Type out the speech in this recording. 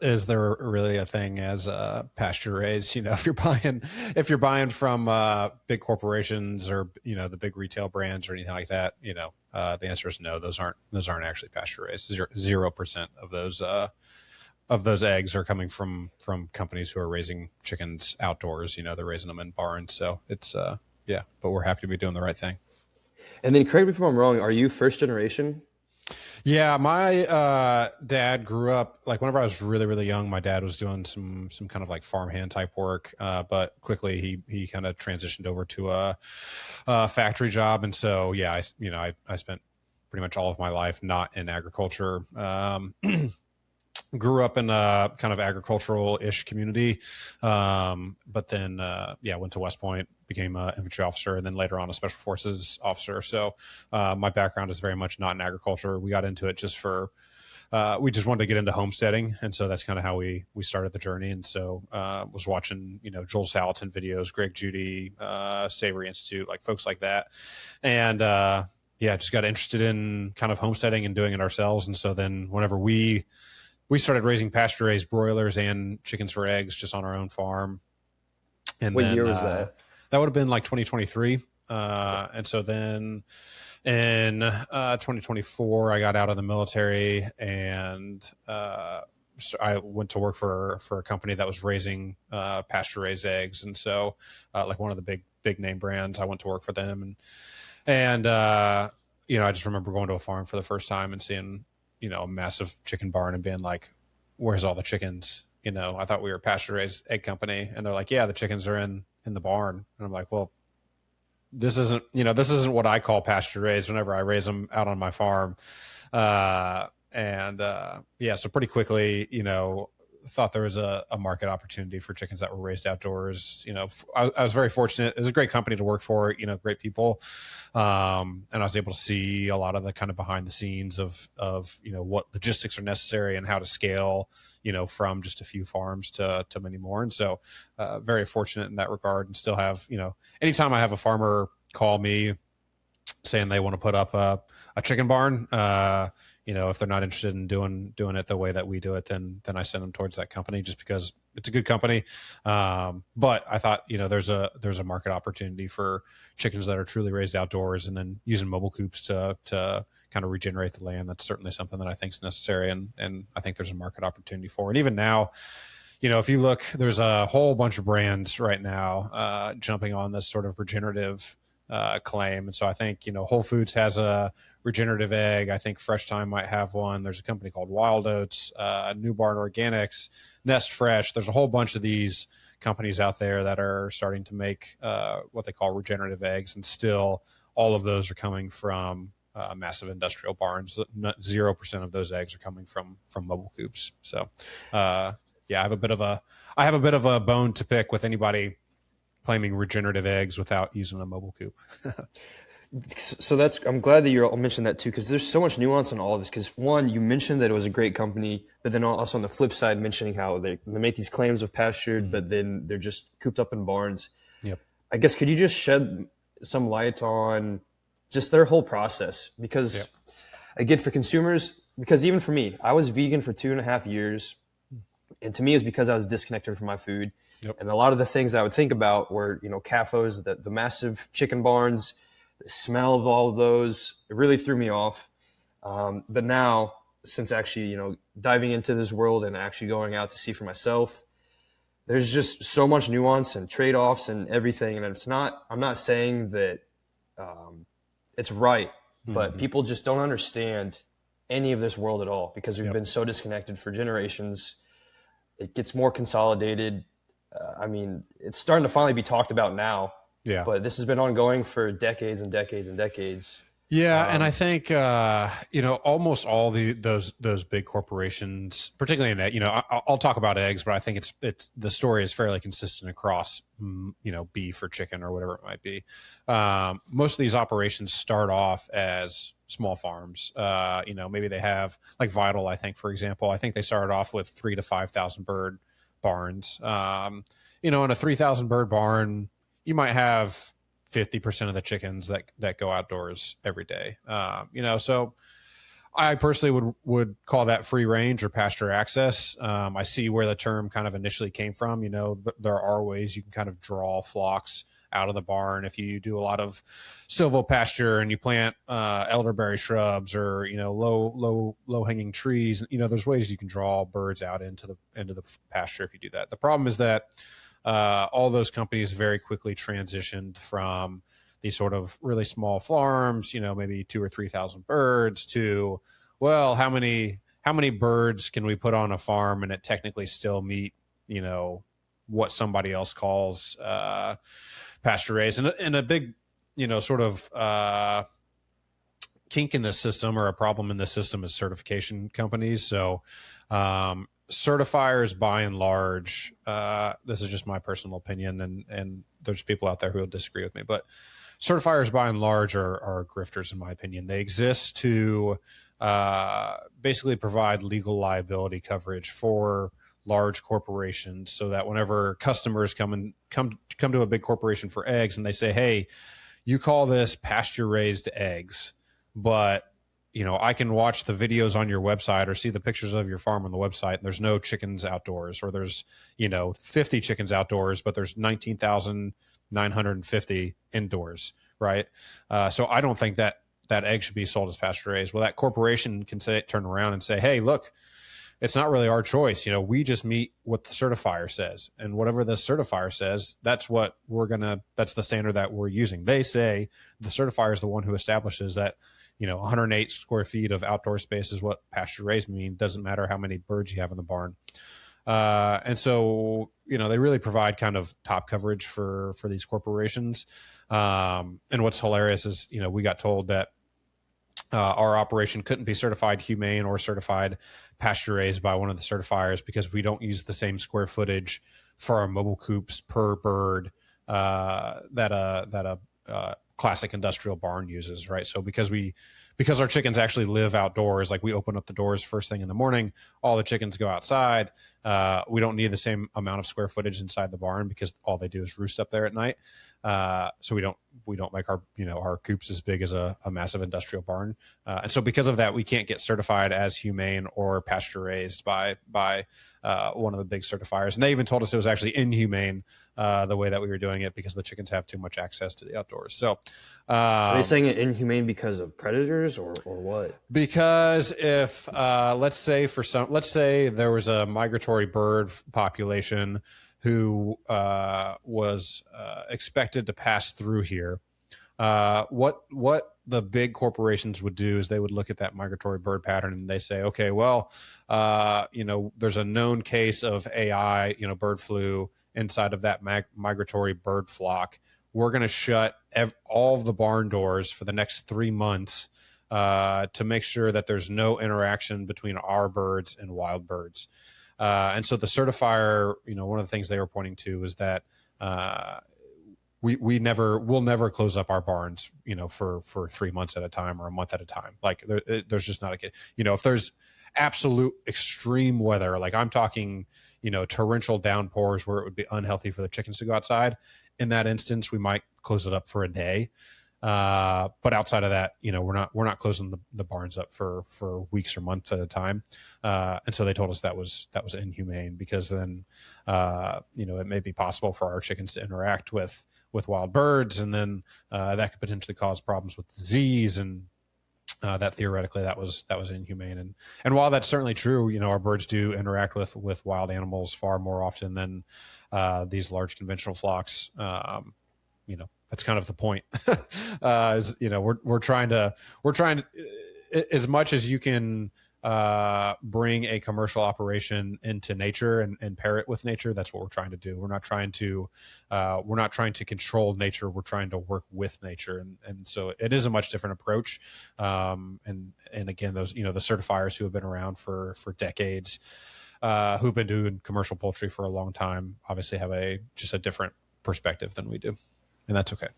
is there really a thing as pasture raised? If you're buying from big corporations or the big retail brands or anything like that, the answer is no. Those aren't actually pasture raised. 0% of those eggs are coming from companies who are raising chickens outdoors. They're raising them in barns. So it's yeah, but we're happy to be doing the right thing. And then correct me if I'm wrong, are you first generation? Yeah, my dad grew up like whenever I was really really young. My dad was doing some kind of like farmhand type work, but quickly he kind of transitioned over to a factory job, and so yeah, I spent pretty much all of my life not in agriculture. Grew up in a kind of agricultural-ish community, but then yeah, went to West Point, became an infantry officer, and then later on a special forces officer. So my background is very much not in agriculture. We got into it just for we just wanted to get into homesteading, and so that's kind of how we started the journey. And so was watching Joel Salatin videos, Greg Judy, Savory Institute, like folks like that, and yeah, just got interested in kind of homesteading and doing it ourselves. And so then whenever we started raising pasture raised broilers and chickens for eggs just on our own farm. And What year then was that? that would have been like 2023. And so then in 2024, I got out of the military and so I went to work for a company that was raising pasture raised eggs. And so like one of the big name brands, I went to work for them. And I just remember going to a farm for the first time and seeing a massive chicken barn and being like, where's all the chickens? I thought we were a pasture raised egg company. And they're like, yeah, the chickens are in the barn. And I'm like, well, this isn't what I call pasture raised whenever I raise them out on my farm. Yeah, so pretty quickly, thought there was a market opportunity for chickens that were raised outdoors. I was very fortunate. It was a great company to work for, great people. And I was able to see a lot of the kind of behind the scenes of what logistics are necessary and how to scale, from just a few farms to many more. And so, very fortunate in that regard, and still have, anytime I have a farmer call me saying they want to put up a chicken barn, if they're not interested in doing it the way that we do it, then I send them towards that company just because it's a good company. But I thought, there's a market opportunity for chickens that are truly raised outdoors and then using mobile coops to kind of regenerate the land. That's certainly something that I think is necessary. And I think there's a market opportunity for. And even now, if you look, there's a whole bunch of brands right now jumping on this sort of regenerative claim. And so I think, Whole Foods has a regenerative egg. I think Fresh Time might have one. There's a company called Wild Oats, New Barn Organics, Nest Fresh. There's a whole bunch of these companies out there that are starting to make what they call regenerative eggs. And still, all of those are coming from massive industrial barns. 0% of those eggs are coming from mobile coops. So, yeah, I have a bit of a bone to pick with anybody claiming regenerative eggs without using a mobile coop. So I'm glad that you mentioned that too, because there's so much nuance in all of this. Because one, you mentioned that it was a great company, but then also on the flip side, mentioning how they make these claims of pastured, but then they're just cooped up in barns. Yep. I guess, could you just shed some light on just their whole process? Because Yep. again, for consumers, because even for me, I was vegan for 2.5 years. And to me, it was because I was disconnected from my food. Yep. And a lot of the things I would think about were, CAFOs, the massive chicken barns, the smell of all of those. It really threw me off. But now, since actually, diving into this world and actually going out to see for myself, there's just so much nuance and trade-offs and everything. And I'm not saying that it's right, but people just don't understand any of this world at all because we've been so disconnected for generations. It gets more consolidated. It's starting to finally be talked about now, Yeah. but this has been ongoing for decades and decades and decades. Yeah, and I think almost all those big corporations, particularly in I'll talk about eggs, but I think it's the story is fairly consistent across beef or chicken or whatever it might be. Most of these operations start off as small farms. Maybe they have like Vital. I think, for example, I think they started off with 3,000 to 5,000 bird barns. In a 3,000 bird barn, you might have 50% of the chickens that go outdoors every day. So I personally would call that free range or pasture access. I see where the term kind of initially came from. There are ways you can kind of draw flocks out of the barn if you do a lot of silvopasture and you plant elderberry shrubs or low hanging trees. There's ways you can draw birds out into the pasture if you do that. The problem is that all those companies very quickly transitioned from these sort of really small farms, maybe 2 or 3 thousand birds, to, well, how many birds can we put on a farm and it technically still meet, what somebody else calls pasture raised, and a big, sort of kink in this system, or a problem in this system, is certification companies. So certifiers, by and large, this is just my personal opinion, and there's people out there who will disagree with me, but certifiers, by and large, are grifters, in my opinion. They exist to basically provide legal liability coverage for large corporations, so that whenever customers come to a big corporation for eggs, and they say, "Hey, you call this pasture raised eggs, but I can watch the videos on your website or see the pictures of your farm on the website, and there's no chickens outdoors, or there's 50 chickens outdoors, but there's 19,950 indoors, right? So I don't think that egg should be sold as pasture raised." Well, that corporation can turn around and say, "Hey, look, it's not really our choice. We just meet what the certifier says, and whatever the certifier says, that's the standard that we're using." They say the certifier is the one who establishes that 108 square feet of outdoor space is what pasture raised mean. Doesn't matter how many birds you have in the barn. And so, they really provide kind of top coverage for these corporations. And what's hilarious is, we got told that our operation couldn't be certified humane or certified pasture raised by one of the certifiers because we don't use the same square footage for our mobile coops per bird that a classic industrial barn uses, right? So because our chickens actually live outdoors, like we open up the doors first thing in the morning, all the chickens go outside. We don't need the same amount of square footage inside the barn because all they do is roost up there at night. So we don't make our coops as big as a massive industrial barn. And so because of that, we can't get certified as humane or pasture raised by one of the big certifiers. And they even told us it was actually inhumane the way that we were doing it because the chickens have too much access to the outdoors. So Are they saying it inhumane because of predators or what? Because if let's say there was a migratory bird population who was expected to pass through here, what the big corporations would do is they would look at that migratory bird pattern and they say, okay, well, there's a known case of AI, bird flu inside of that migratory bird flock. We're going to shut all of the barn doors for the next 3 months to make sure that there's no interaction between our birds and wild birds. And so the certifier, one of the things they were pointing to is that we'll never close up our barns, for 3 months at a time or a month at a time. Like there's just not if there's absolute extreme weather, like I'm talking, torrential downpours where it would be unhealthy for the chickens to go outside. In that instance, we might close it up for a day. But outside of that, we're not closing the barns up for weeks or months at a time. And so they told us that was inhumane because then, it may be possible for our chickens to interact with wild birds, and then that could potentially cause problems with disease, and that theoretically that was inhumane. And while that's certainly true, our birds do interact with wild animals far more often than these large conventional flocks. That's kind of the point. We're trying to as much as you can bring a commercial operation into nature and pair it with nature. That's what we're trying to do. We're not trying to control nature. We're trying to work with nature. And so it is a much different approach. And again, those, the certifiers who have been around for decades, who've been doing commercial poultry for a long time, obviously have just a different perspective than we do. And that's okay.